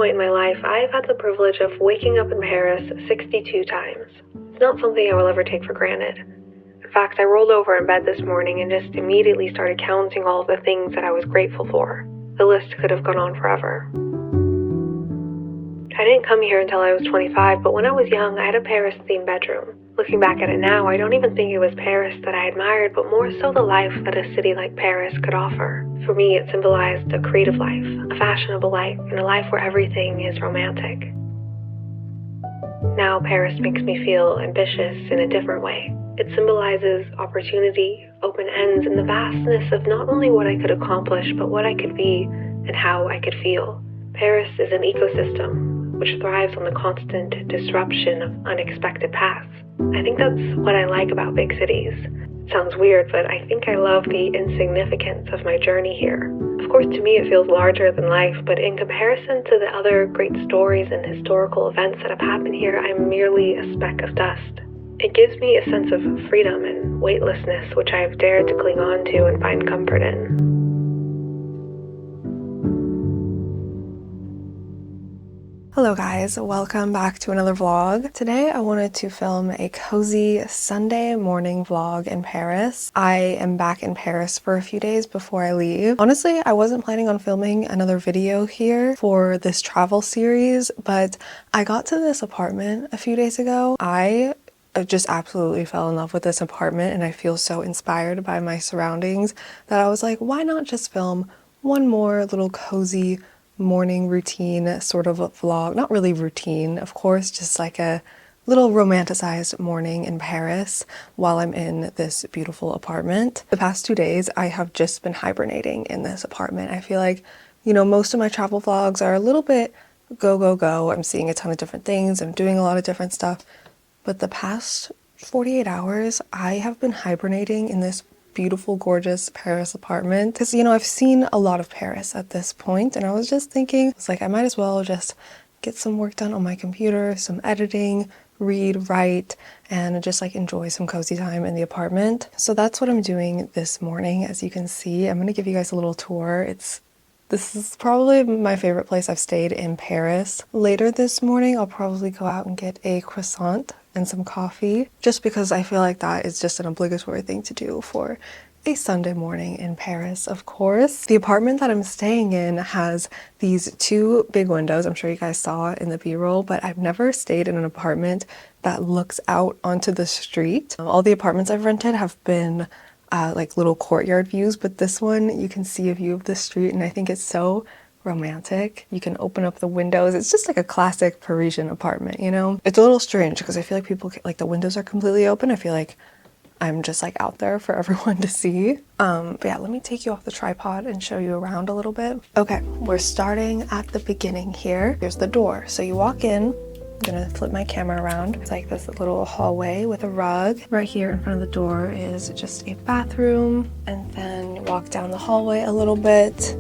point in my life, I've had the privilege of waking up in Paris 62 times. It's not something I will ever take for granted. In fact, I rolled over in bed this morning and just immediately started counting all of the things that I was grateful for. The list could have gone on forever. I didn't come here until I was 25, but when I was young, I had a Paris-themed bedroom. Looking back at it now, I don't even think it was Paris that I admired, but more so the life that a city like Paris could offer. For me, it symbolized a creative life, a fashionable life, and a life where everything is romantic. Now Paris makes me feel ambitious in a different way. It symbolizes opportunity, open ends, and the vastness of not only what I could accomplish, but what I could be and how I could feel. Paris is an ecosystem which thrives on the constant disruption of unexpected paths. I think that's what I like about big cities. It sounds weird, but I think I love the insignificance of my journey here. Of course, to me it feels larger than life, but in comparison to the other great stories and historical events that have happened here, I'm merely a speck of dust. It gives me a sense of freedom and weightlessness, which I have dared to cling on to and find comfort in. Hello guys, welcome back to another vlog. Today I wanted to film a cozy Sunday morning vlog in Paris. I am back in Paris for a few days before I leave. Honestly, I wasn't planning on filming another video here for this travel series, but I got to this apartment a few days ago. I just absolutely fell in love with this apartment and I feel so inspired by my surroundings that I was like, why not just film one more little cozy morning routine sort of a vlog. Not really routine, of course, just like a little romanticized morning in Paris while I'm in this beautiful apartment. The past 2 days I have just been hibernating in this apartment. I feel like, you know, most of my travel vlogs are a little bit go, go, go. I'm seeing a ton of different things. I'm doing a lot of different stuff. But the past 48 hours, I have been hibernating in this beautiful, gorgeous Paris apartment. Because, you know, I've seen a lot of Paris at this point, and I was just thinking, it's like I might as well just get some work done on my computer, some editing, read, write, and just like enjoy some cozy time in the apartment. So that's what I'm doing this morning. As you can see, I'm gonna give you guys a little tour. This is probably my favorite place I've stayed in Paris. Later this morning, I'll probably go out and get a croissant and some coffee, just because I feel like that is just an obligatory thing to do for a Sunday morning in Paris, of course. The apartment that I'm staying in has these two big windows. I'm sure you guys saw in the B-roll, but I've never stayed in an apartment that looks out onto the street. All the apartments I've rented have been like little courtyard views, but this one you can see a view of the street, and I think it's so romantic. You can open up the windows. It's just like a classic Parisian apartment, you know? It's a little strange because I feel like people, like the windows are completely open. I feel like I'm just like out there for everyone to see. But yeah, let me take you off the tripod and show you around a little bit. Okay, we're starting at the beginning here. Here's the door. So you walk in. I'm gonna flip my camera around. It's like this little hallway with a rug. Right here in front of the door is just a bathroom. And then you walk down the hallway a little bit.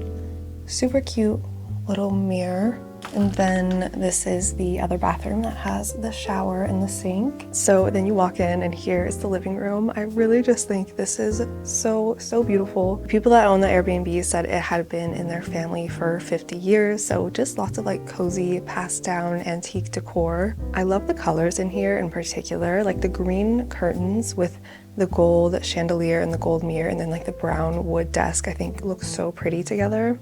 Super cute little mirror. And then this is the other bathroom that has the shower and the sink. So then you walk in and here is the living room. I really just think this is so beautiful. People that own the Airbnb said it had been in their family for 50 years. So just lots of like cozy passed down antique decor. I love the colors in here in particular, like the green curtains with the gold chandelier and the gold mirror, and then like the brown wood desk, I think looks so pretty together.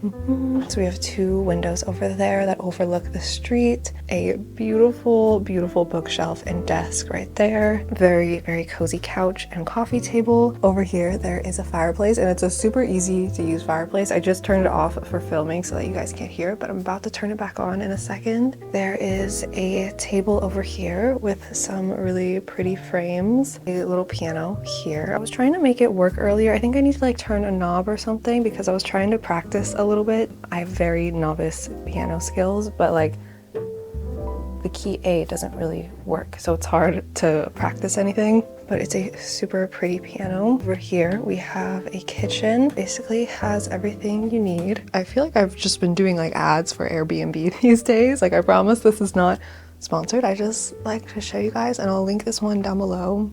So we have two windows over there that overlook the street, a beautiful bookshelf and desk right there, very cozy couch and coffee table. Over here there is a fireplace, and it's a super easy to use fireplace. I just turned it off for filming so that you guys can't hear it, but I'm about to turn it back on in a second. There is a table over here with some really pretty frames, a little piano here. I was trying to make it work earlier. I think I need to like turn a knob or something because I was trying to practice a little bit. I have very novice piano skills, but like the key A doesn't really work, so it's hard to practice anything. But it's a super pretty piano. Over here we have a kitchen. Basically has everything you need. I feel like I've just been doing like ads for Airbnb these days. Like I promise this is not sponsored. I just like to show you guys, and I'll link this one down below.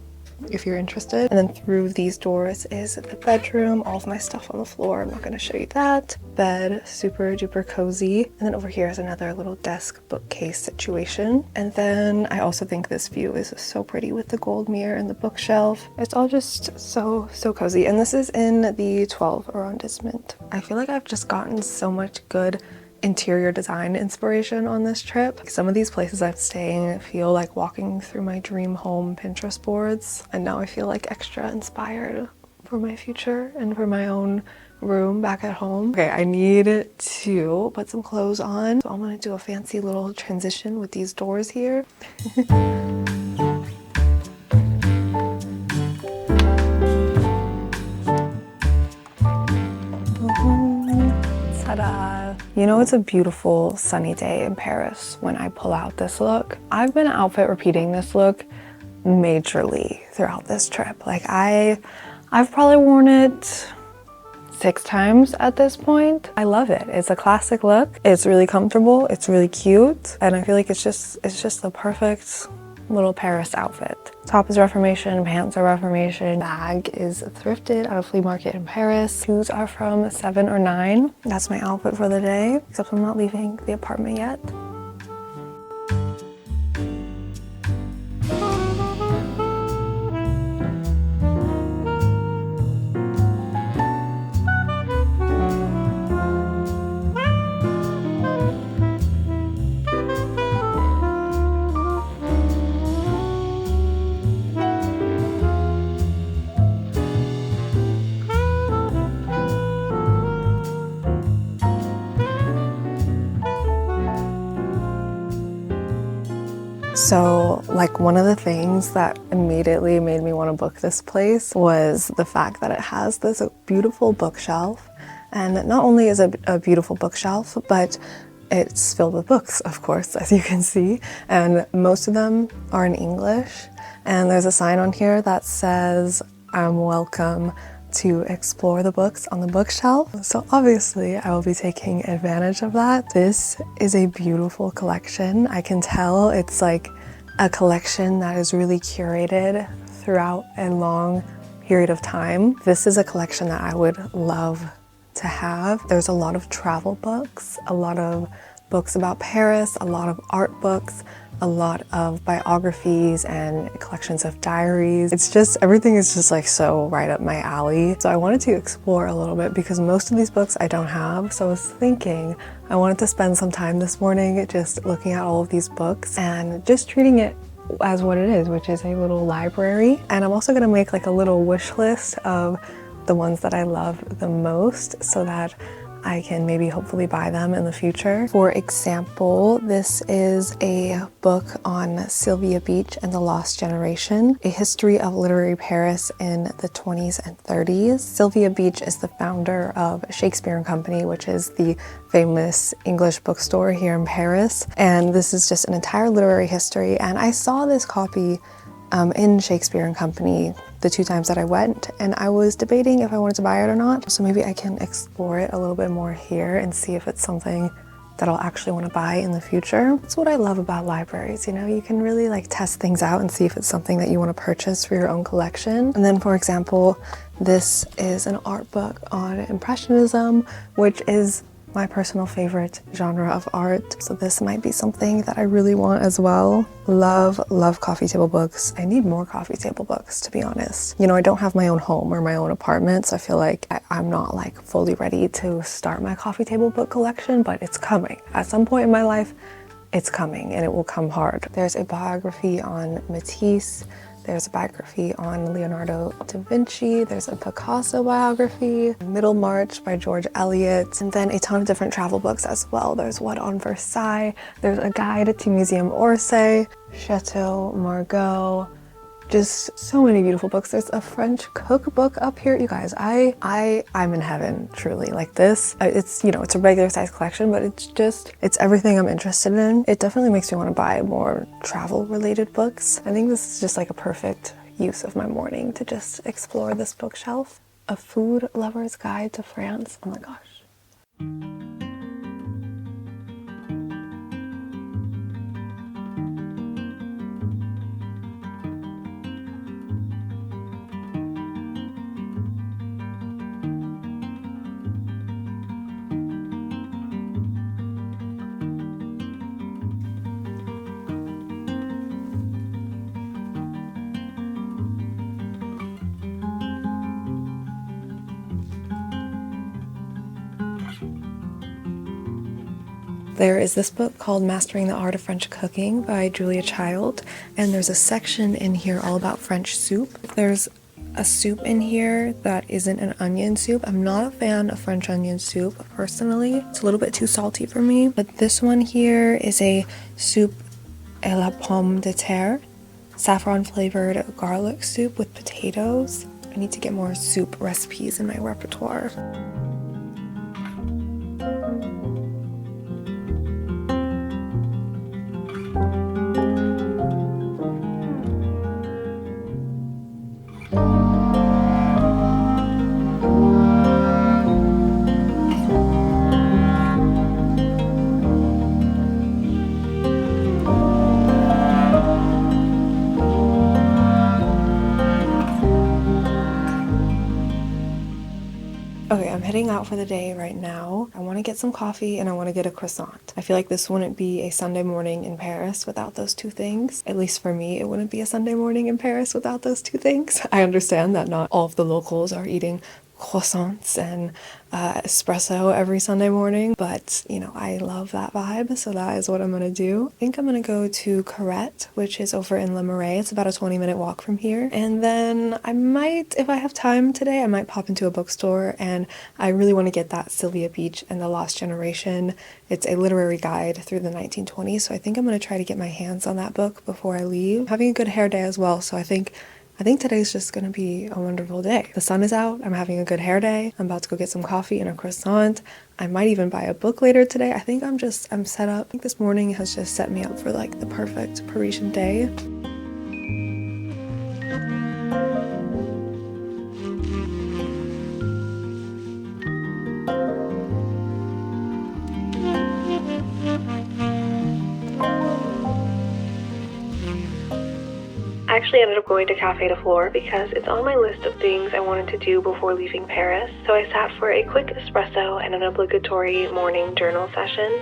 if you're interested. And then through these doors is the bedroom, all of my stuff on the floor. I'm not going to show you that. Bed, super duper cozy. And then over here is another little desk bookcase situation. And then I also think this view is so pretty with the gold mirror and the bookshelf. It's all just so cozy. And this is in the 12 arrondissement. I feel like I've just gotten so much good interior design inspiration on this trip. Some of these places I'm staying feel like walking through my dream home Pinterest boards, and now I feel like extra inspired for my future and for my own room back at home. Okay, I need to put some clothes on, so I'm gonna do a fancy little transition with these doors here. Ta-da! You know, it's a beautiful sunny day in Paris when I pull out this look. I've been outfit repeating this look majorly throughout this trip. Like I've probably worn it 6 times at this point. I love it. It's a classic look. It's really comfortable. It's really cute. And I feel like it's just the perfect little Paris outfit. Top is Reformation, pants are Reformation, bag is thrifted at a flea market in Paris. Shoes are from 7 or 9. That's my outfit for the day, except I'm not leaving the apartment yet. So like one of the things that immediately made me want to book this place was the fact that it has this beautiful bookshelf. And not only is it a beautiful bookshelf, but it's filled with books, of course, as you can see. And most of them are in English. And there's a sign on here that says, "I'm welcome to explore the books on the bookshelf." So obviously I will be taking advantage of that. This is a beautiful collection. I can tell it's like a collection that is really curated throughout a long period of time. This is a collection that I would love to have. There's a lot of travel books, a lot of books about Paris, a lot of art books, a lot of biographies and collections of diaries. It's just, everything is just like so right up my alley. So I wanted to explore a little bit because most of these books I don't have. So I was thinking I wanted to spend some time this morning just looking at all of these books and just treating it as what it is, which is a little library. And I'm also gonna make like a little wish list of the ones that I love the most so that I can maybe hopefully buy them in the future. For example, this is a book on Sylvia Beach and the Lost Generation, a history of literary Paris in the 20s and 30s. Sylvia Beach is the founder of Shakespeare & Company, which is the famous English bookstore here in Paris. And this is just an entire literary history. And I saw this copy in Shakespeare & Company the 2 times that I went, and I was debating if I wanted to buy it or not. So maybe I can explore it a little bit more here and see if it's something that I'll actually want to buy in the future. That's what I love about libraries, you know, you can really like test things out and see if it's something that you want to purchase for your own collection. And then for example, this is an art book on Impressionism, which is my personal favorite genre of art. So this might be something that I really want as well. Love coffee table books. I need more coffee table books, to be honest. You know, I don't have my own home or my own apartment, so I feel like I'm not like fully ready to start my coffee table book collection, but it's coming. At some point in my life, it's coming and it will come hard. There's a biography on Matisse. There's a biography on Leonardo da Vinci. There's a Picasso biography, Middlemarch by George Eliot, and then a ton of different travel books as well. There's one on Versailles. There's a guide to Museum Orsay, Chateau Margaux. Just so many beautiful books. There's a French cookbook up here. You guys, I'm in heaven, truly. Like this, it's, you know, it's a regular size collection, but it's everything I'm interested in. It definitely makes me want to buy more travel related books. I think this is just like a perfect use of my morning to just explore this bookshelf. A food lover's guide to France. Oh my gosh. There is this book called Mastering the Art of French Cooking by Julia Child, and there's a section in here all about French soup. There's a soup in here that isn't an onion soup. I'm not a fan of French onion soup personally. It's a little bit too salty for me, but this one here is a soup à la pomme de terre, saffron flavored garlic soup with potatoes. I need to get more soup recipes in my repertoire. Okay, I'm heading out for the day right now. I want to get some coffee and I want to get a croissant. I feel like this wouldn't be a Sunday morning in Paris without those two things. At least for me, it wouldn't be a Sunday morning in Paris without those two things. I understand that not all of the locals are eating croissants and espresso every Sunday morning, but you know, I love that vibe, so that is what I'm gonna do. I think I'm gonna go to Carrette, which is over in Le Marais. It's about a 20-minute walk from here, and then I might, if I have time today, I might pop into a bookstore, and I really want to get that Sylvia Beach and the Lost Generation. It's a literary guide through the 1920s, so I think I'm gonna try to get my hands on that book before I leave. I'm having a good hair day as well, so I think today's just gonna be a wonderful day. The sun is out, I'm having a good hair day, I'm about to go get some coffee and a croissant. I might even buy a book later today. I think I'm set up. I think this morning has just set me up for like the perfect Parisian day. I actually ended up going to Café de Flore because it's on my list of things I wanted to do before leaving Paris. So I sat for a quick espresso and an obligatory morning journal session.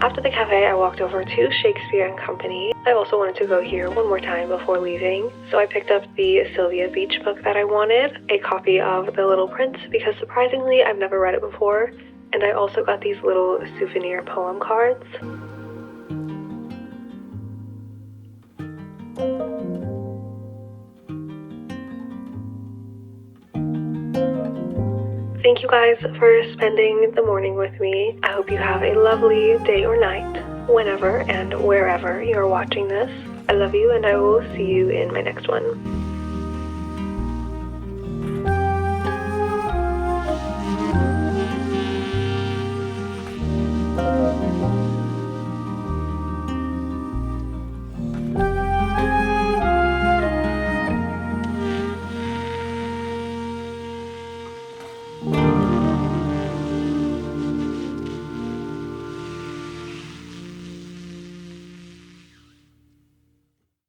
After the cafe, I walked over to Shakespeare and Company. I also wanted to go here one more time before leaving, so I picked up the Sylvia Beach book that I wanted, a copy of The Little Prince, because surprisingly I've never read it before, and I also got these little souvenir poem cards. Thank you guys for spending the morning with me. I hope you have a lovely day or night, whenever and wherever you're watching this. I love you, and I will see you in my next one.